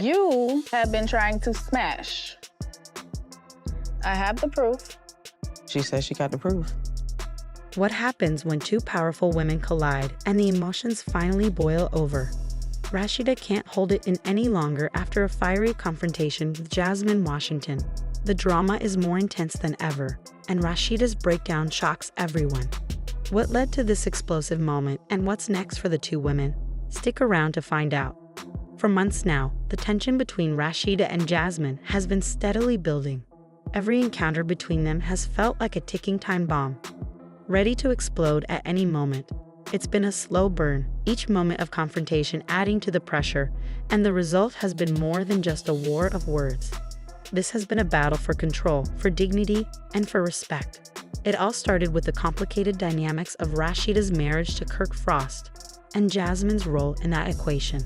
You have been trying to smash. I have the proof. She says she got the proof. What happens when two powerful women collide and the emotions finally boil over? Rasheeda can't hold it in any longer after a fiery confrontation with Jasmine Washington. The drama is more intense than ever, and Rasheeda's breakdown shocks everyone. What led to this explosive moment and what's next for the two women? Stick around to find out. For months now, the tension between Rasheeda and Jasmine has been steadily building. Every encounter between them has felt like a ticking time bomb, ready to explode at any moment. It's been a slow burn, each moment of confrontation adding to the pressure, and the result has been more than just a war of words. This has been a battle for control, for dignity, and for respect. It all started with the complicated dynamics of Rasheeda's marriage to Kirk Frost and Jasmine's role in that equation.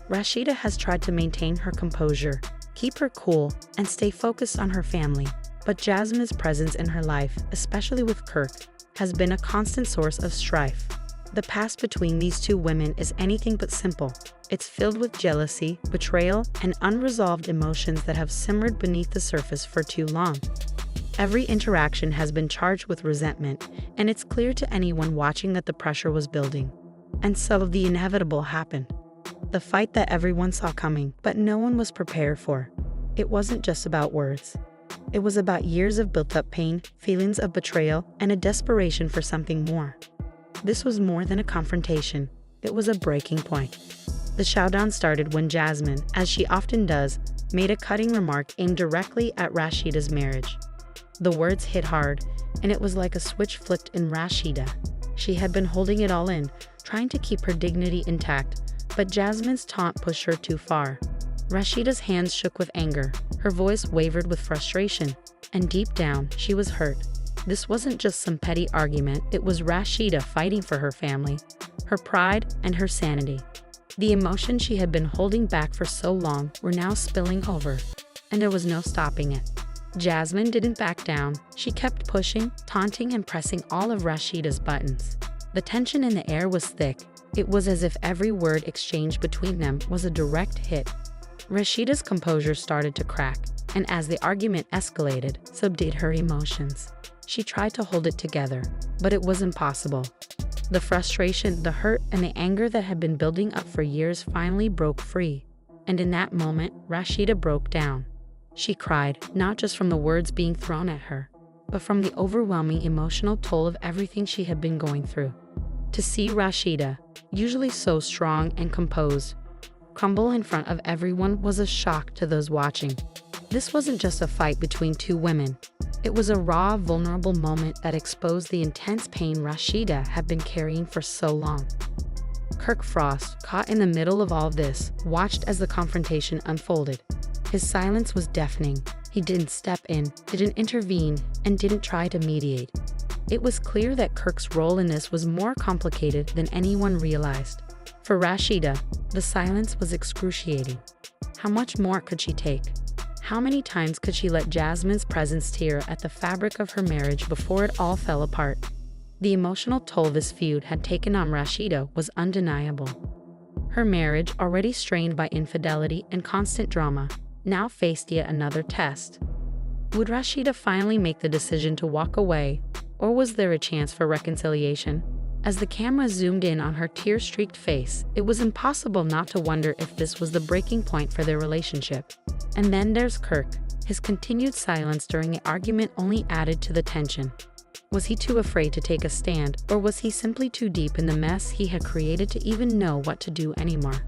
Rasheeda has tried to maintain her composure, keep her cool, and stay focused on her family, but Jasmine's presence in her life, especially with Kirk, has been a constant source of strife. The past between these two women is anything but simple. It's filled with jealousy, betrayal, and unresolved emotions that have simmered beneath the surface for too long. Every interaction has been charged with resentment, and it's clear to anyone watching that the pressure was building. And so the inevitable happened. The fight that everyone saw coming, but no one was prepared for. It wasn't just about words. It was about years of built-up pain, feelings of betrayal, and a desperation for something more. This was more than a confrontation. It was a breaking point. The showdown started when Jasmine, as she often does, made a cutting remark aimed directly at Rasheeda's marriage. The words hit hard, and it was like a switch flipped in Rasheeda. She had been holding it all in, trying to keep her dignity intact, but Jasmine's taunt pushed her too far. Rasheeda's hands shook with anger, her voice wavered with frustration, and deep down, she was hurt. This wasn't just some petty argument, it was Rasheeda fighting for her family, her pride, and her sanity. The emotions she had been holding back for so long were now spilling over, and there was no stopping it. Jasmine didn't back down. She kept pushing, taunting, and pressing all of Rasheeda's buttons. The tension in the air was thick. It was as if every word exchanged between them was a direct hit. Rasheeda's composure started to crack, and as the argument escalated, so did her emotions. She tried to hold it together, but it was impossible. The frustration, the hurt, and the anger that had been building up for years finally broke free. And in that moment, Rasheeda broke down. She cried, not just from the words being thrown at her, but from the overwhelming emotional toll of everything she had been going through. To see Rasheeda, usually so strong and composed, crumble in front of everyone was a shock to those watching. This wasn't just a fight between two women. It was a raw, vulnerable moment that exposed the intense pain Rasheeda had been carrying for so long. Kirk Frost, caught in the middle of all this, watched as the confrontation unfolded. His silence was deafening. He didn't step in, didn't intervene, and didn't try to mediate. It was clear that Kirk's role in this was more complicated than anyone realized. For Rasheeda, the silence was excruciating. How much more could she take? How many times could she let Jasmine's presence tear at the fabric of her marriage before it all fell apart? The emotional toll this feud had taken on Rasheeda was undeniable. Her marriage, already strained by infidelity and constant drama, now faced yet another test. Would Rasheeda finally make the decision to walk away, or was there a chance for reconciliation? As the camera zoomed in on her tear-streaked face, it was impossible not to wonder if this was the breaking point for their relationship. And then there's Kirk. His continued silence during the argument only added to the tension. Was he too afraid to take a stand, or was he simply too deep in the mess he had created to even know what to do anymore?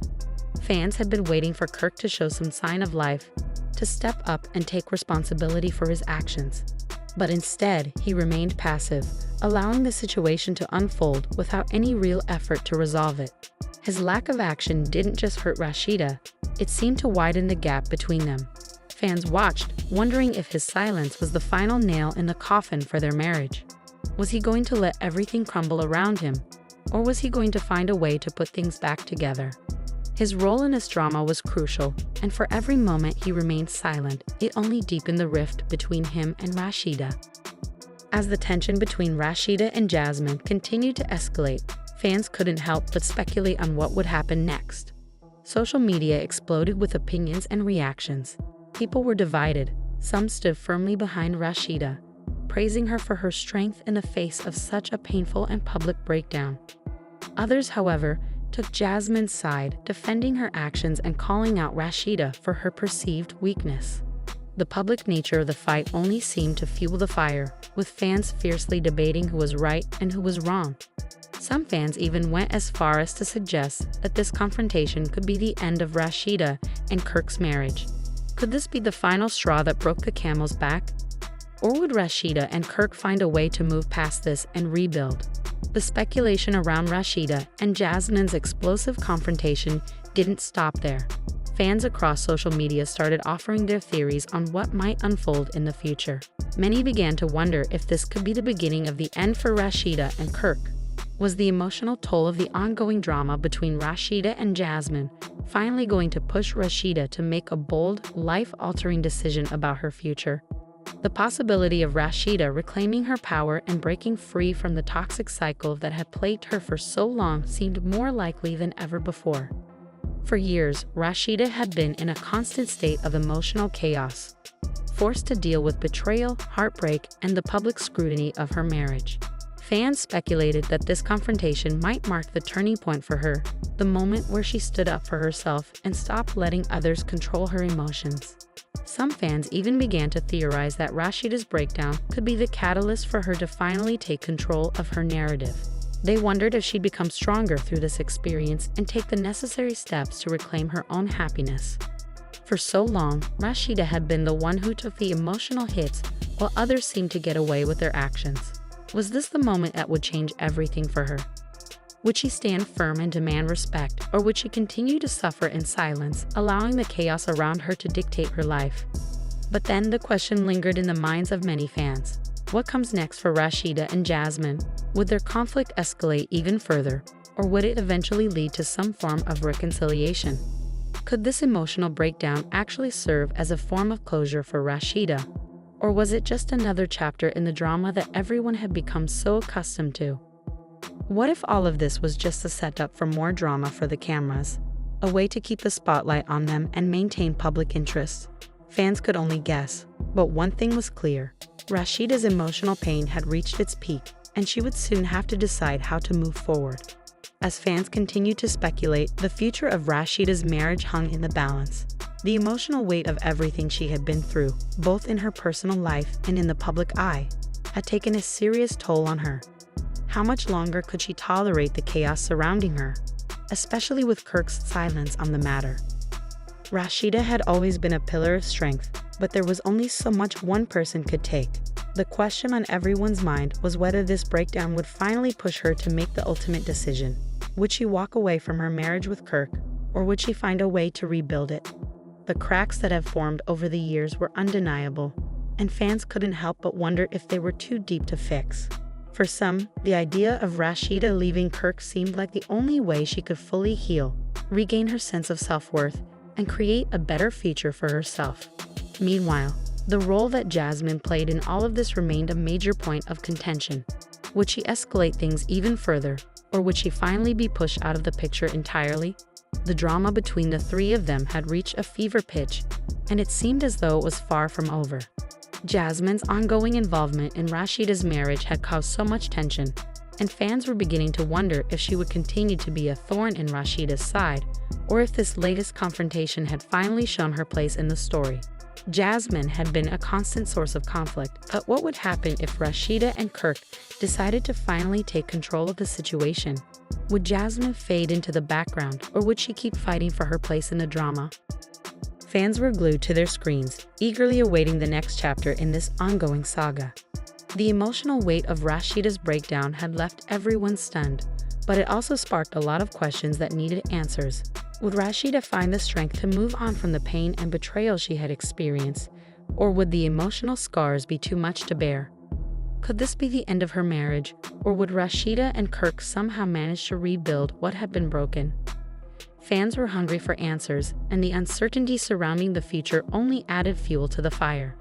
Fans had been waiting for Kirk to show some sign of life, to step up and take responsibility for his actions. But instead, he remained passive, allowing the situation to unfold without any real effort to resolve it. His lack of action didn't just hurt Rasheeda, it seemed to widen the gap between them. Fans watched, wondering if his silence was the final nail in the coffin for their marriage. Was he going to let everything crumble around him, or was he going to find a way to put things back together? His role in this drama was crucial, and for every moment he remained silent, it only deepened the rift between him and Rasheeda. As the tension between Rasheeda and Jasmine continued to escalate, fans couldn't help but speculate on what would happen next. Social media exploded with opinions and reactions. People were divided. Some stood firmly behind Rasheeda, praising her for her strength in the face of such a painful and public breakdown. Others, however, took Jasmine's side, defending her actions and calling out Rasheeda for her perceived weakness. The public nature of the fight only seemed to fuel the fire, with fans fiercely debating who was right and who was wrong. Some fans even went as far as to suggest that this confrontation could be the end of Rasheeda and Kirk's marriage. Could this be the final straw that broke the camel's back? Or would Rasheeda and Kirk find a way to move past this and rebuild? The speculation around Rasheeda and Jasmine's explosive confrontation didn't stop there. Fans across social media started offering their theories on what might unfold in the future. Many began to wonder if this could be the beginning of the end for Rasheeda and Kirk. Was the emotional toll of the ongoing drama between Rasheeda and Jasmine finally going to push Rasheeda to make a bold, life-altering decision about her future? The possibility of Rasheeda reclaiming her power and breaking free from the toxic cycle that had plagued her for so long seemed more likely than ever before. For years, Rasheeda had been in a constant state of emotional chaos, forced to deal with betrayal, heartbreak, and the public scrutiny of her marriage. Fans speculated that this confrontation might mark the turning point for her, the moment where she stood up for herself and stopped letting others control her emotions. Some fans even began to theorize that Rasheeda's breakdown could be the catalyst for her to finally take control of her narrative. They wondered if she'd become stronger through this experience and take the necessary steps to reclaim her own happiness. For so long, Rasheeda had been the one who took the emotional hits, while others seemed to get away with their actions. Was this the moment that would change everything for her? Would she stand firm and demand respect, or would she continue to suffer in silence, allowing the chaos around her to dictate her life? But then the question lingered in the minds of many fans. What comes next for Rasheeda and Jasmine? Would their conflict escalate even further, or would it eventually lead to some form of reconciliation? Could this emotional breakdown actually serve as a form of closure for Rasheeda? Or was it just another chapter in the drama that everyone had become so accustomed to? What if all of this was just a setup for more drama for the cameras, a way to keep the spotlight on them and maintain public interest? Fans could only guess, but one thing was clear. Rasheeda's emotional pain had reached its peak, and she would soon have to decide how to move forward. As fans continued to speculate, the future of Rasheeda's marriage hung in the balance. The emotional weight of everything she had been through, both in her personal life and in the public eye, had taken a serious toll on her. How much longer could she tolerate the chaos surrounding her, especially with Kirk's silence on the matter? Rasheeda had always been a pillar of strength, but there was only so much one person could take. The question on everyone's mind was whether this breakdown would finally push her to make the ultimate decision. Would she walk away from her marriage with Kirk, or would she find a way to rebuild it? The cracks that had formed over the years were undeniable, and fans couldn't help but wonder if they were too deep to fix. For some, the idea of Rasheeda leaving Kirk seemed like the only way she could fully heal, regain her sense of self-worth, and create a better future for herself. Meanwhile, the role that Jasmine played in all of this remained a major point of contention. Would she escalate things even further, or would she finally be pushed out of the picture entirely? The drama between the three of them had reached a fever pitch, and it seemed as though it was far from over. Jasmine's ongoing involvement in Rasheeda's marriage had caused so much tension, and fans were beginning to wonder if she would continue to be a thorn in Rasheeda's side, or if this latest confrontation had finally shown her place in the story. Jasmine had been a constant source of conflict, but what would happen if Rasheeda and Kirk decided to finally take control of the situation? Would Jasmine fade into the background, or would she keep fighting for her place in the drama? Fans were glued to their screens, eagerly awaiting the next chapter in this ongoing saga. The emotional weight of Rasheeda's breakdown had left everyone stunned, but it also sparked a lot of questions that needed answers. Would Rasheeda find the strength to move on from the pain and betrayal she had experienced, or would the emotional scars be too much to bear? Could this be the end of her marriage, or would Rasheeda and Kirk somehow manage to rebuild what had been broken? Fans were hungry for answers, and the uncertainty surrounding the future only added fuel to the fire.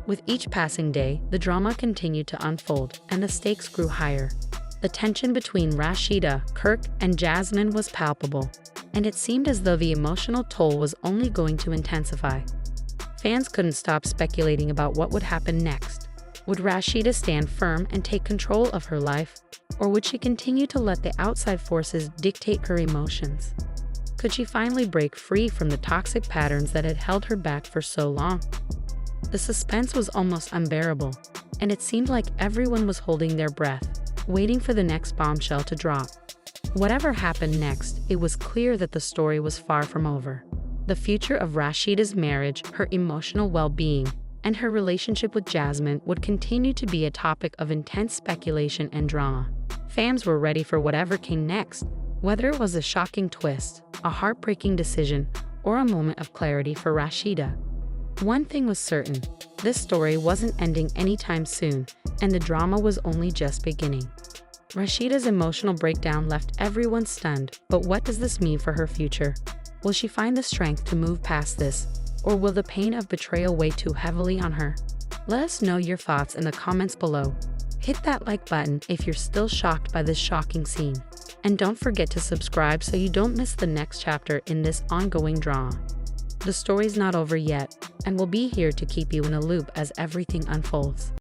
With each passing day, the drama continued to unfold, and the stakes grew higher. The tension between Rasheeda, Kirk, and Jasmine was palpable, and it seemed as though the emotional toll was only going to intensify. Fans couldn't stop speculating about what would happen next. Would Rasheeda stand firm and take control of her life, or would she continue to let the outside forces dictate her emotions? Could she finally break free from the toxic patterns that had held her back for so long? The suspense was almost unbearable, and it seemed like everyone was holding their breath, waiting for the next bombshell to drop. Whatever happened next, it was clear that the story was far from over. The future of Rasheeda's marriage, her emotional well-being, and her relationship with Jasmine would continue to be a topic of intense speculation and drama. Fans were ready for whatever came next, whether it was a shocking twist, a heartbreaking decision, or a moment of clarity for Rasheeda. One thing was certain, this story wasn't ending anytime soon, and the drama was only just beginning. Rasheeda's emotional breakdown left everyone stunned, but what does this mean for her future? Will she find the strength to move past this, or will the pain of betrayal weigh too heavily on her? Let us know your thoughts in the comments below. Hit that like button if you're still shocked by this shocking scene. And don't forget to subscribe so you don't miss the next chapter in this ongoing drama. The story's not over yet, and we'll be here to keep you in a loop as everything unfolds.